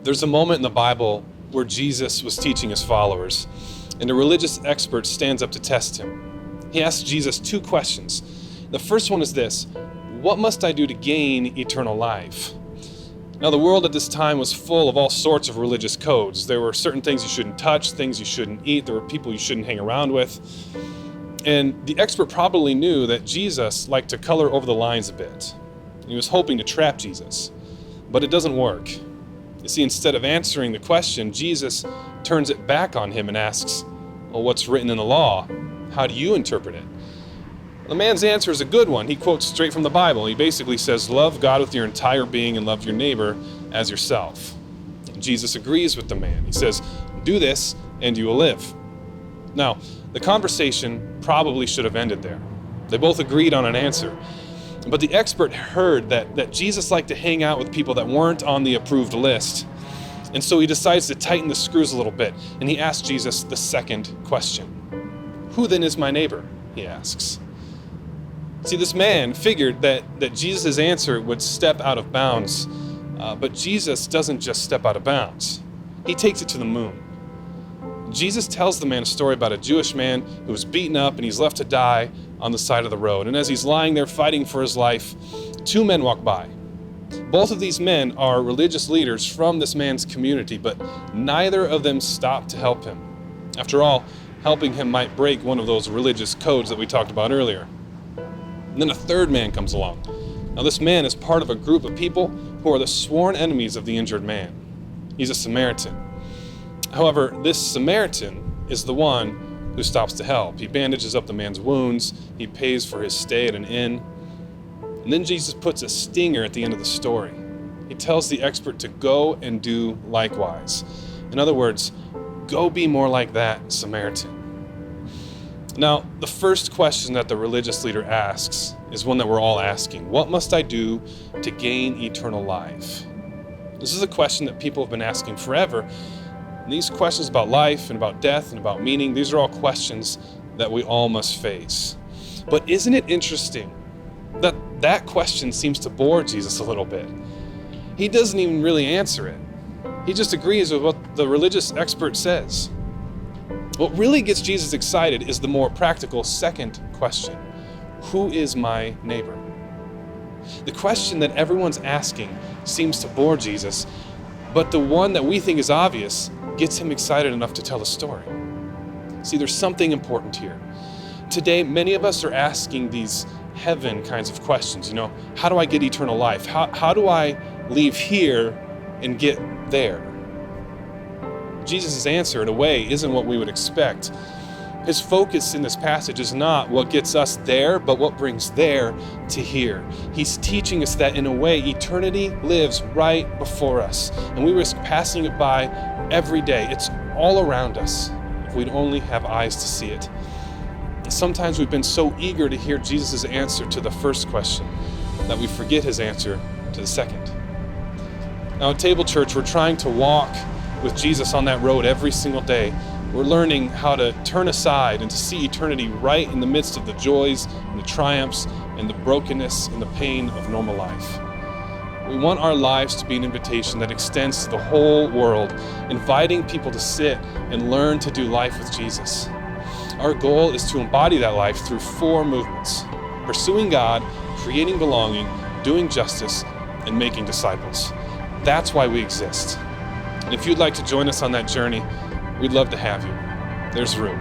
There's a moment in the Bible where Jesus was teaching his followers, and a religious expert stands up to test him. He asks Jesus two questions. The first one is this: what must I do to gain eternal life? Now, the world at this time was full of all sorts of religious codes. There were certain things you shouldn't touch, things you shouldn't eat, there were people you shouldn't hang around with. And the expert probably knew that Jesus liked to color over the lines a bit. He was hoping to trap Jesus, but it doesn't work. You see, instead of answering the question, Jesus turns it back on him and asks, well, what's written in the law? How do you interpret it? The man's answer is a good one. He quotes straight from the Bible. He basically says, love God with your entire being and love your neighbor as yourself. And Jesus agrees with the man. He says, do this and you will live. Now, the conversation probably should have ended there. They both agreed on an answer. But the expert heard that Jesus liked to hang out with people that weren't on the approved list. And so he decides to tighten the screws a little bit. And he asks Jesus the second question. Who then is my neighbor? He asks. See, this man figured that Jesus' answer would step out of bounds. But Jesus doesn't just step out of bounds. He takes it to the moon. Jesus tells the man a story about a Jewish man who was beaten up and he's left to die on the side of the road. And as he's lying there fighting for his life, two men walk by. Both of these men are religious leaders from this man's community, but neither of them stop to help him. After all, helping him might break one of those religious codes that we talked about earlier. And then a third man comes along. Now this man is part of a group of people who are the sworn enemies of the injured man. He's a Samaritan. However, this Samaritan is the one who stops to help. He bandages up the man's wounds. He pays for his stay at an inn. And then Jesus puts a stinger at the end of the story. He tells the expert to go and do likewise. In other words, go be more like that Samaritan. Now, the first question that the religious leader asks is one that we're all asking. What must I do to gain eternal life? This is a question that people have been asking forever. And these questions about life and about death and about meaning, these are all questions that we all must face. But isn't it interesting that that question seems to bore Jesus a little bit? He doesn't even really answer it. He just agrees with what the religious expert says. What really gets Jesus excited is the more practical second question. Who is my neighbor? The question that everyone's asking seems to bore Jesus, but the one that we think is obvious gets him excited enough to tell the story. See, there's something important here. Today, many of us are asking these heaven kinds of questions. How do I get eternal life? How do I leave here and get there? Jesus' answer, in a way, isn't what we would expect. His focus in this passage is not what gets us there, but what brings there to here. He's teaching us that, in a way, eternity lives right before us, and we risk passing it by every day. It's all around us if we'd only have eyes to see it. Sometimes we've been so eager to hear Jesus' answer to the first question that we forget his answer to the second. Now at Table Church, we're trying to walk with Jesus on that road every single day. We're learning how to turn aside and to see eternity right in the midst of the joys and the triumphs and the brokenness and the pain of normal life. We want our lives to be an invitation that extends to the whole world, inviting people to sit and learn to do life with Jesus. Our goal is to embody that life through four movements: pursuing God, creating belonging, doing justice, and making disciples. That's why we exist. And if you'd like to join us on that journey, we'd love to have you. There's room.